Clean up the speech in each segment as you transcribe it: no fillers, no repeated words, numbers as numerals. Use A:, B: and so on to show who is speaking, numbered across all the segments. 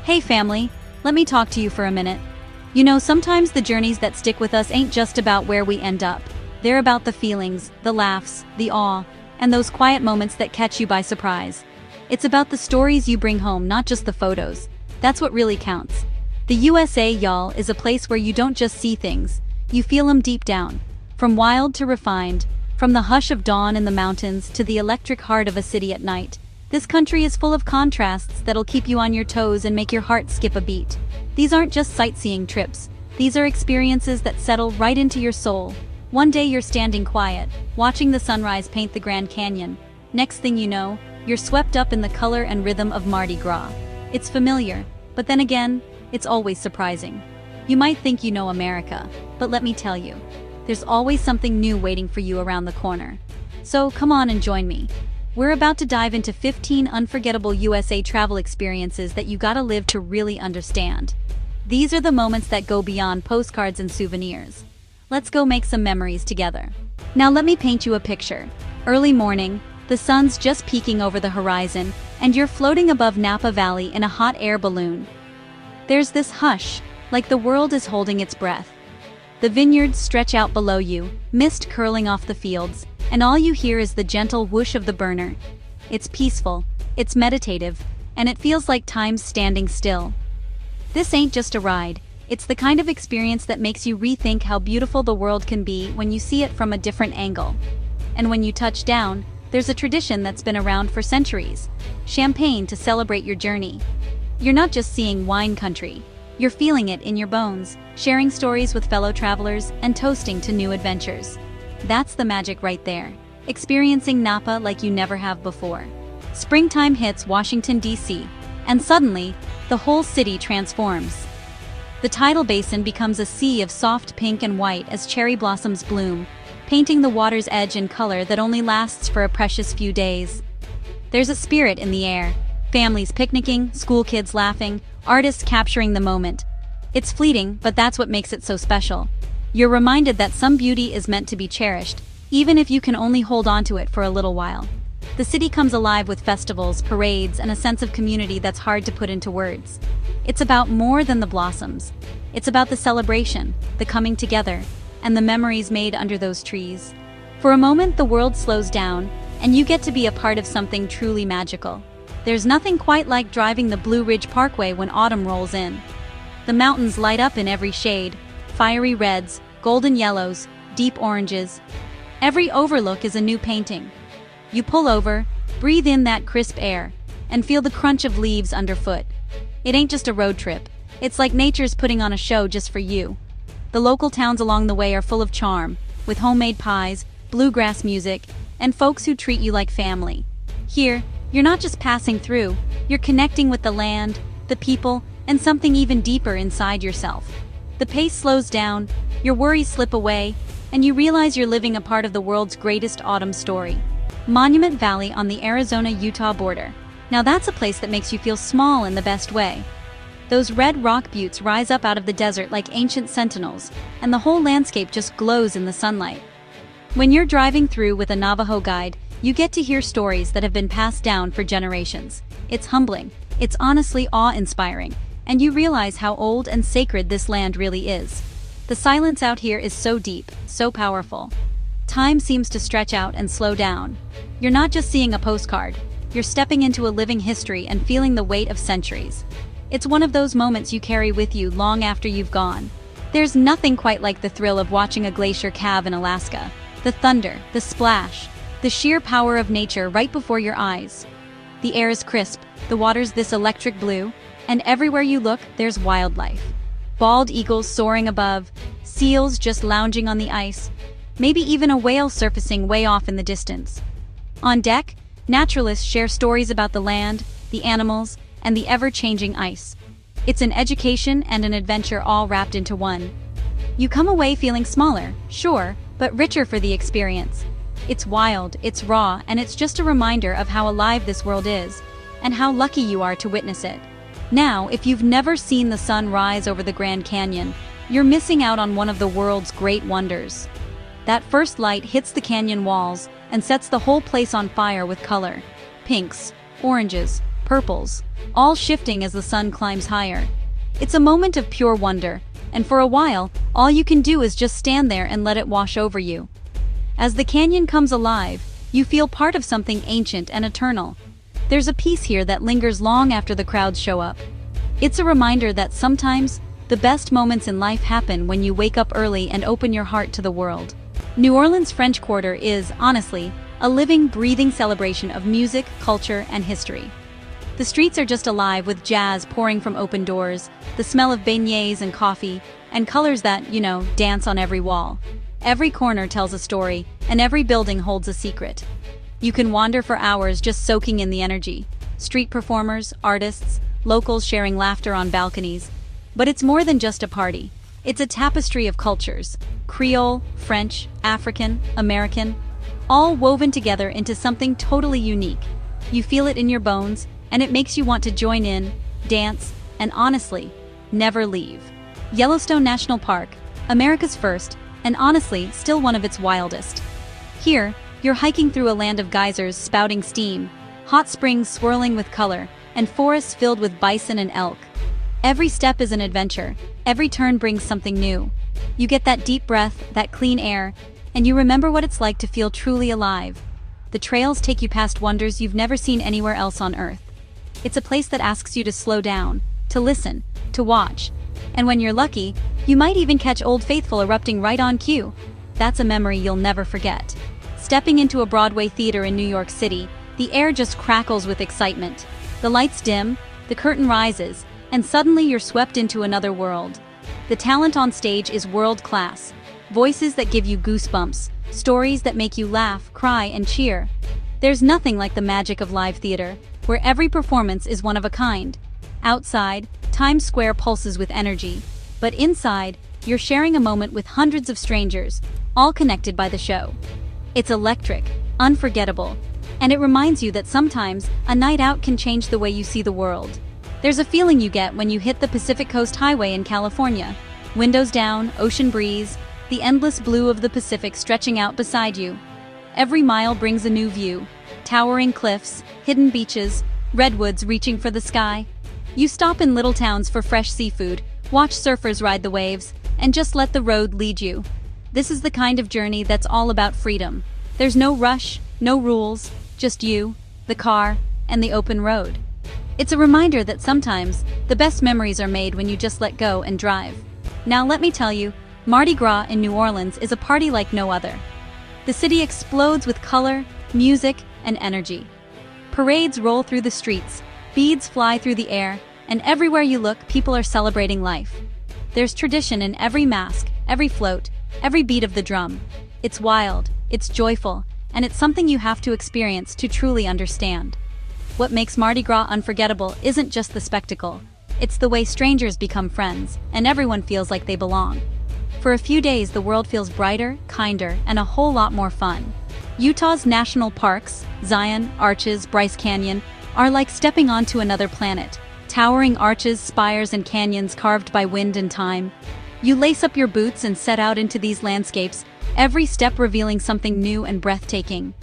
A: Hey family, let me talk to you for a minute. You know, sometimes the journeys that stick with us ain't just about where we end up. They're about the feelings, the laughs, the awe, and those quiet moments that catch you by surprise. It's about the stories you bring home, not just the photos. That's what really counts. The USA, y'all, is a place where you don't just see things, you feel them deep down. From wild to refined, from the hush of dawn in the mountains to the electric heart of a city at night. This country is full of contrasts that'll keep you on your toes and make your heart skip a beat. These aren't just sightseeing trips. These are experiences that settle right into your soul. One day you're standing quiet, watching the sunrise paint the Grand Canyon. Next thing you know, you're swept up in the color and rhythm of Mardi Gras. It's familiar, but then again, it's always surprising. You might think you know America, but let me tell you, there's always something new waiting for you around the corner. So come on and join me. We're about to dive into 15 unforgettable USA travel experiences that you gotta live to really understand. These are the moments that go beyond postcards and souvenirs. Let's go make some memories together. Now let me paint you a picture. Early morning, the sun's just peeking over the horizon, and you're floating above Napa Valley in a hot air balloon. There's this hush, like the world is holding its breath. The vineyards stretch out below you, mist curling off the fields, and all you hear is the gentle whoosh of the burner. It's peaceful, it's meditative, and it feels like time's standing still. This ain't just a ride, it's the kind of experience that makes you rethink how beautiful the world can be when you see it from a different angle. And when you touch down, there's a tradition that's been around for centuries: champagne to celebrate your journey. You're not just seeing wine country, you're feeling it in your bones, sharing stories with fellow travelers and toasting to new adventures. That's the magic right there, experiencing Napa like you never have before. Springtime hits Washington, D.C., and suddenly, the whole city transforms. The tidal basin becomes a sea of soft pink and white as cherry blossoms bloom, painting the water's edge in color that only lasts for a precious few days. There's a spirit in the air, families picnicking, school kids laughing, artists capturing the moment. It's fleeting, but that's what makes it so special. You're reminded that some beauty is meant to be cherished, even if you can only hold on to it for a little while. The city comes alive with festivals, parades, and a sense of community that's hard to put into words. It's about more than the blossoms. It's about the celebration, the coming together, and the memories made under those trees. For a moment, the world slows down, and you get to be a part of something truly magical. There's nothing quite like driving the Blue Ridge Parkway when autumn rolls in. The mountains light up in every shade: fiery reds, golden yellows, deep oranges. Every overlook is a new painting. You pull over, breathe in that crisp air, and feel the crunch of leaves underfoot. It ain't just a road trip. It's like nature's putting on a show just for you. The local towns along the way are full of charm, with homemade pies, bluegrass music, and folks who treat you like family. Here, you're not just passing through, you're connecting with the land, the people, and something even deeper inside yourself. The pace slows down, your worries slip away, and you realize you're living a part of the world's greatest autumn story. Monument Valley on the Arizona-Utah border. Now that's a place that makes you feel small in the best way. Those red rock buttes rise up out of the desert like ancient sentinels, and the whole landscape just glows in the sunlight. When you're driving through with a Navajo guide, you get to hear stories that have been passed down for generations. It's humbling, it's honestly awe-inspiring, and you realize how old and sacred this land really is. The silence out here is so deep, so powerful. Time seems to stretch out and slow down. You're not just seeing a postcard, you're stepping into a living history and feeling the weight of centuries. It's one of those moments you carry with you long after you've gone. There's nothing quite like the thrill of watching a glacier calve in Alaska. The thunder, the splash, the sheer power of nature right before your eyes. The air is crisp, the water's this electric blue, and everywhere you look, there's wildlife. Bald eagles soaring above, seals just lounging on the ice, maybe even a whale surfacing way off in the distance. On deck, naturalists share stories about the land, the animals, and the ever-changing ice. It's an education and an adventure all wrapped into one. You come away feeling smaller, sure, but richer for the experience. It's wild, it's raw, and it's just a reminder of how alive this world is, and how lucky you are to witness it. Now, if you've never seen the sun rise over the Grand Canyon, you're missing out on one of the world's great wonders. That first light hits the canyon walls and sets the whole place on fire with color. Pinks, oranges, purples, all shifting as the sun climbs higher. It's a moment of pure wonder, and for a while, all you can do is just stand there and let it wash over you. As the canyon comes alive, you feel part of something ancient and eternal. There's a peace here that lingers long after the crowds show up. It's a reminder that sometimes, the best moments in life happen when you wake up early and open your heart to the world. New Orleans' French Quarter is, honestly, a living, breathing celebration of music, culture, and history. The streets are just alive with jazz pouring from open doors, the smell of beignets and coffee, and colors that, dance on every wall. Every corner tells a story, and every building holds a secret. You can wander for hours just soaking in the energy. Street performers, artists, locals sharing laughter on balconies. But it's more than just a party. It's a tapestry of cultures. Creole, French, African, American, all woven together into something totally unique. You feel it in your bones, and it makes you want to join in, dance, and honestly, never leave. Yellowstone National Park, America's first, and honestly, still one of its wildest. Here, you're hiking through a land of geysers spouting steam, hot springs swirling with color, and forests filled with bison and elk. Every step is an adventure, every turn brings something new. You get that deep breath, that clean air, and you remember what it's like to feel truly alive. The trails take you past wonders you've never seen anywhere else on Earth. It's a place that asks you to slow down, to listen, to watch. And when you're lucky, you might even catch Old Faithful erupting right on cue. That's a memory you'll never forget. Stepping into a Broadway theater in New York City, the air just crackles with excitement. The lights dim, the curtain rises, and suddenly you're swept into another world. The talent on stage is world-class. Voices that give you goosebumps, stories that make you laugh, cry, and cheer. There's nothing like the magic of live theater, where every performance is one of a kind. Outside, Times Square pulses with energy, but inside, you're sharing a moment with hundreds of strangers, all connected by the show. It's electric, unforgettable, and it reminds you that sometimes a night out can change the way you see the world. There's a feeling you get when you hit the Pacific Coast Highway in California. Windows down, ocean breeze, the endless blue of the Pacific stretching out beside you. Every mile brings a new view. Towering cliffs, hidden beaches, redwoods reaching for the sky. You stop in little towns for fresh seafood, watch surfers ride the waves, and just let the road lead you. This is the kind of journey that's all about freedom. There's no rush, no rules, just you, the car, and the open road. It's a reminder that sometimes, the best memories are made when you just let go and drive. Now let me tell you, Mardi Gras in New Orleans is a party like no other. The city explodes with color, music, and energy. Parades roll through the streets, beads fly through the air, and everywhere you look, people are celebrating life. There's tradition in every mask, every float, every beat of the drum. It's wild, it's joyful, and it's something you have to experience to truly understand. What makes Mardi Gras unforgettable isn't just the spectacle. It's the way strangers become friends, and everyone feels like they belong. For a few days, the world feels brighter, kinder, and a whole lot more fun. Utah's national parks, Zion, Arches, Bryce Canyon, are like stepping onto another planet. Towering arches, spires, and canyons carved by wind and time. You lace up your boots and set out into these landscapes, every step revealing something new and breathtaking.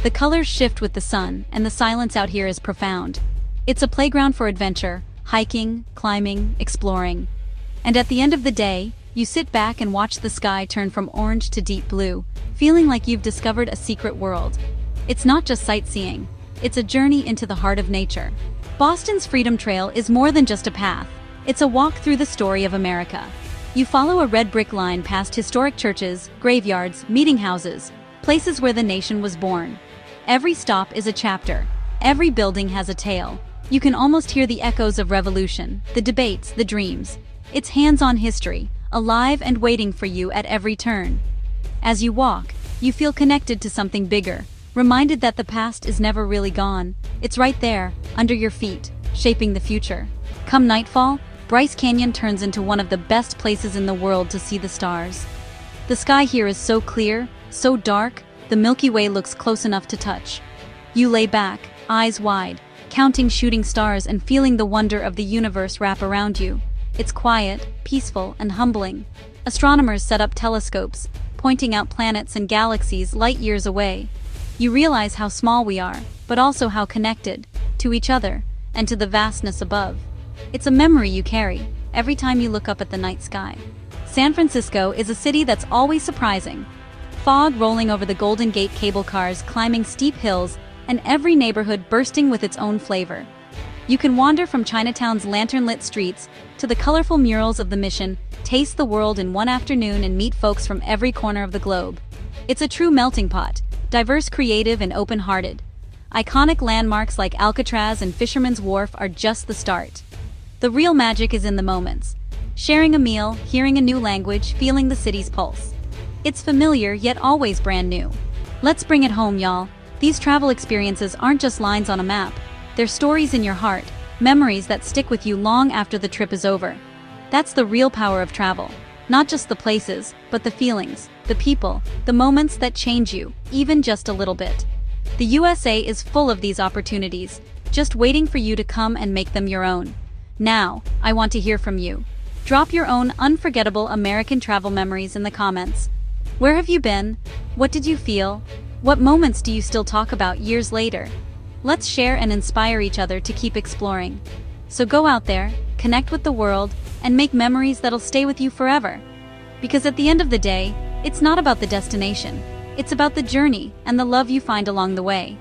A: The colors shift with the sun, and the silence out here is profound. It's a playground for adventure, hiking, climbing, exploring. And at the end of the day, you sit back and watch the sky turn from orange to deep blue, feeling like you've discovered a secret world. It's not just sightseeing, it's a journey into the heart of nature. Boston's Freedom Trail is more than just a path. It's a walk through the story of America. You follow a red brick line past historic churches, graveyards, meeting houses, places where the nation was born. Every stop is a chapter. Every building has a tale. You can almost hear the echoes of revolution, the debates, the dreams. It's hands-on history, alive and waiting for you at every turn. As you walk, you feel connected to something bigger, reminded that the past is never really gone. It's right there, under your feet, shaping the future. Come nightfall, Bryce Canyon turns into one of the best places in the world to see the stars. The sky here is so clear, so dark, the Milky Way looks close enough to touch. You lay back, eyes wide, counting shooting stars and feeling the wonder of the universe wrap around you. It's quiet, peaceful, and humbling. Astronomers set up telescopes, pointing out planets and galaxies light years away. You realize how small we are, but also how connected, to each other, and to the vastness above. It's a memory you carry every time you look up at the night sky. San Francisco is a city that's always surprising. Fog rolling over the Golden Gate cable cars, climbing steep hills, and every neighborhood bursting with its own flavor. You can wander from Chinatown's lantern-lit streets to the colorful murals of the Mission, taste the world in one afternoon and meet folks from every corner of the globe. It's a true melting pot, diverse, creative, and open-hearted. Iconic landmarks like Alcatraz and Fisherman's Wharf are just the start. The real magic is in the moments. Sharing a meal, hearing a new language, feeling the city's pulse. It's familiar, yet always brand new. Let's bring it home, y'all. These travel experiences aren't just lines on a map. They're stories in your heart, memories that stick with you long after the trip is over. That's the real power of travel. Not just the places, but the feelings, the people, the moments that change you, even just a little bit. The USA is full of these opportunities, just waiting for you to come and make them your own. Now, I want to hear from you. Drop your own unforgettable American travel memories in the comments. Where have you been? What did you feel? What moments do you still talk about years later? Let's share and inspire each other to keep exploring. So go out there, connect with the world, and make memories that'll stay with you forever. Because at the end of the day, it's not about the destination. It's about the journey and the love you find along the way.